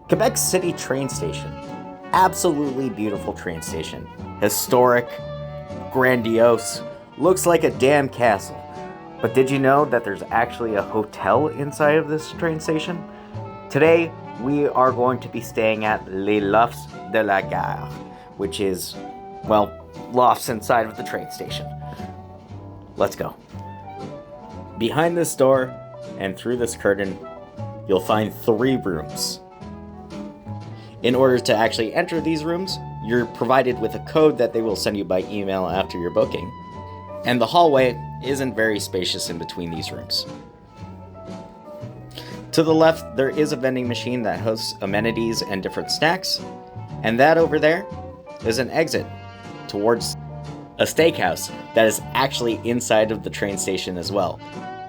Quebec City train station. Absolutely beautiful train station. Historic, grandiose, looks like a damn castle. But did you know that there's actually a hotel inside of this train station? Today, we are going to be staying at Les Lofts de la Gare, which is, well, lofts inside of the train station. Let's go. Behind this door and through this curtain, you'll find 3 rooms. In order to actually enter these rooms, you're provided with a code that they will send you by email after your booking. And the hallway isn't very spacious in between these rooms. To the left, there is a vending machine that hosts amenities and different snacks. And that over there is an exit towards a steakhouse that is actually inside of the train station as well.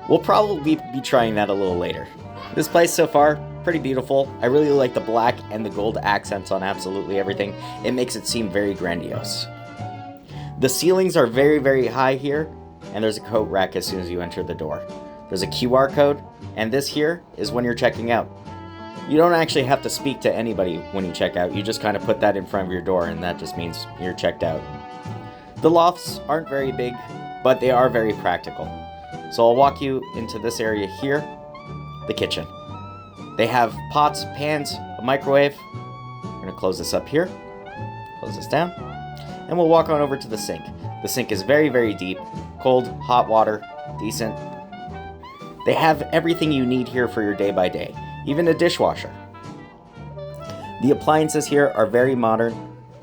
We'll probably be trying that a little later. This place so far, pretty beautiful. I really like the black and the gold accents on absolutely everything. It makes it seem very grandiose. The ceilings are very, very high here, and there's a coat rack as soon as you enter the door. There's a QR code, and this here is when you're checking out. You don't actually have to speak to anybody when you check out. You just kind of put that in front of your door, and that just means you're checked out. The lofts aren't very big, but they are very practical. So I'll walk you into this area here, the kitchen. They have pots, pans, a microwave. We're going to close this up here, close this down, and we'll walk on over to the sink. The sink is very, very deep, cold, hot water, decent. They have everything you need here for your day by day, even a dishwasher. The appliances here are very modern,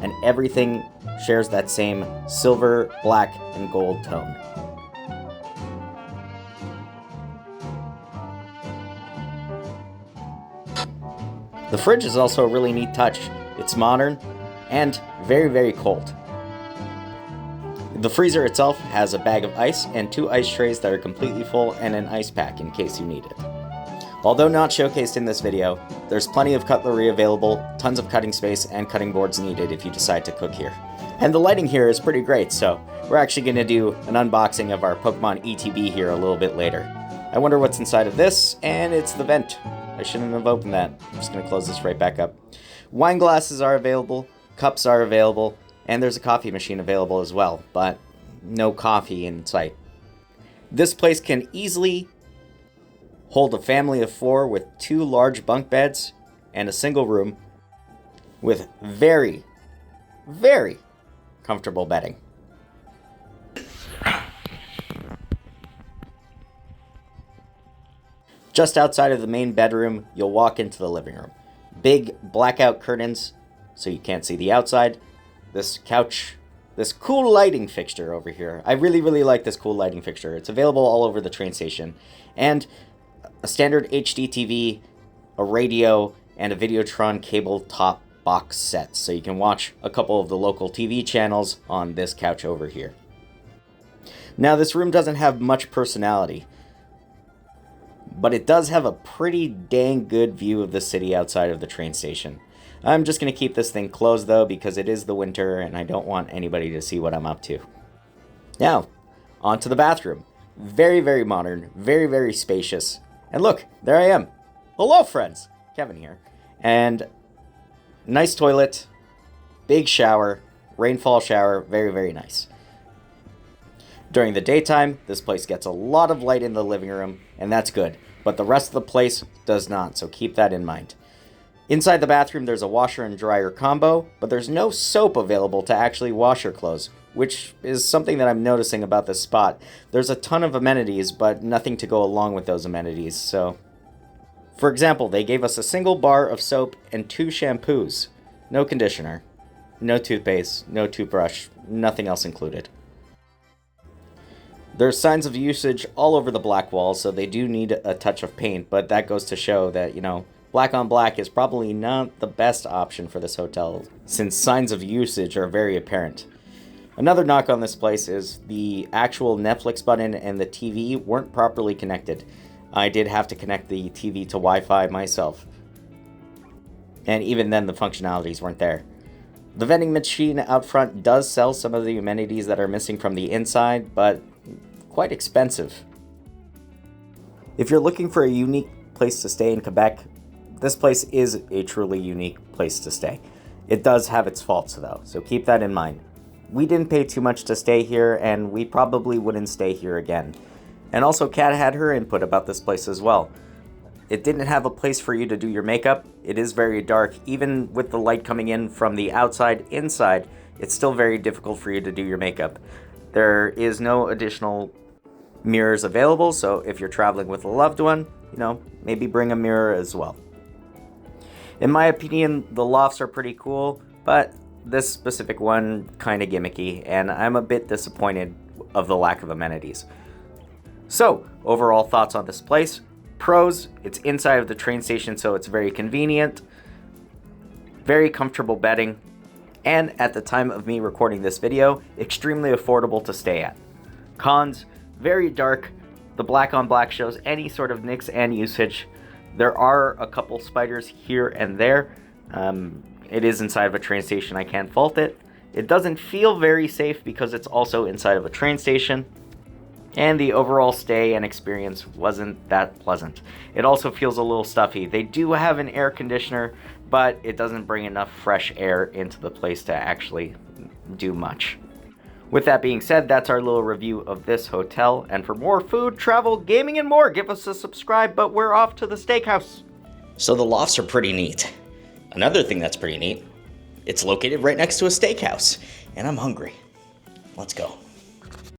and everything shares that same silver, black, and gold tone. The fridge is also a really neat touch. It's modern and very, very cold. The freezer itself has a bag of ice and 2 ice trays that are completely full and an ice pack in case you need it. Although not showcased in this video, there's plenty of cutlery available, tons of cutting space, and cutting boards needed if you decide to cook here. And the lighting here is pretty great, so we're actually going to do an unboxing of our Pokemon ETB here a little bit later. I wonder what's inside of this, and it's the vent. I shouldn't have opened that. I'm just going to close this right back up. Wine glasses are available, cups are available, and there's a coffee machine available as well, but no coffee in sight. This place can easily hold a family of 4 with 2 large bunk beds and a single room with very, very comfortable bedding. Just outside of the main bedroom, you'll walk into the living room. Big blackout curtains, so you can't see the outside. This couch, this cool lighting fixture over here. I really, really like this cool lighting fixture. It's available all over the train station. And a standard HD TV, a radio, and a Videotron cable top box set. So you can watch a couple of the local TV channels on this couch over here. Now, this room doesn't have much personality, but it does have a pretty dang good view of the city outside of the train station. I'm just going to keep this thing closed though because it is the winter and I don't want anybody to see what I'm up to. Now, on to the bathroom. Very, very modern, very, very spacious. And look, there I am. Hello friends, Kevin here. And nice toilet, big shower, rainfall shower, very, very nice. During the daytime, this place gets a lot of light in the living room, and that's good. But the rest of the place does not, so keep that in mind. Inside the bathroom, there's a washer and dryer combo, but there's no soap available to actually wash your clothes, which is something that I'm noticing about this spot. There's a ton of amenities, but nothing to go along with those amenities, so... For example, they gave us a single bar of soap and 2 shampoos. No conditioner, no toothpaste, no toothbrush, nothing else included. There's signs of usage all over the black walls, so they do need a touch of paint, but that goes to show that, black on black is probably not the best option for this hotel, since signs of usage are very apparent. Another knock on this place is the actual Netflix button and the TV weren't properly connected. I did have to connect the TV to Wi-Fi myself, and even then the functionalities weren't there. The vending machine out front does sell some of the amenities that are missing from the inside, but quite expensive. If you're looking for a unique place to stay in Quebec, This place is a truly unique place to stay. It does have its faults though, so keep that in mind. We didn't pay too much to stay here, and we probably wouldn't stay here again. And also, Kat had her input about this place as well. It didn't have a place for you to do your makeup. It is very dark. Even with the light coming in from the outside inside, it's still very difficult for you to do your makeup. There is no additional mirrors available, so if you're traveling with a loved one, maybe bring a mirror as well. In my opinion, the lofts are pretty cool, but this specific one kind of gimmicky, and I'm a bit disappointed of the lack of amenities. So, overall thoughts on this place. Pros, it's inside of the train station, so it's very convenient, very comfortable bedding, and at the time of me recording this video, extremely affordable to stay at. Cons, very dark. The black on black shows any sort of nicks and usage. There are a couple spiders here and there. It is inside of a train station, I can't fault it. It doesn't feel very safe because it's also inside of a train station. And the overall stay and experience wasn't that pleasant. It also feels a little stuffy. They do have an air conditioner, but it doesn't bring enough fresh air into the place to actually do much. With that being said, that's our little review of this hotel. And for more food, travel, gaming, and more, give us a subscribe, but we're off to the Steakhouse. So the lofts are pretty neat. Another thing that's pretty neat, it's located right next to a steakhouse, and I'm hungry. Let's go.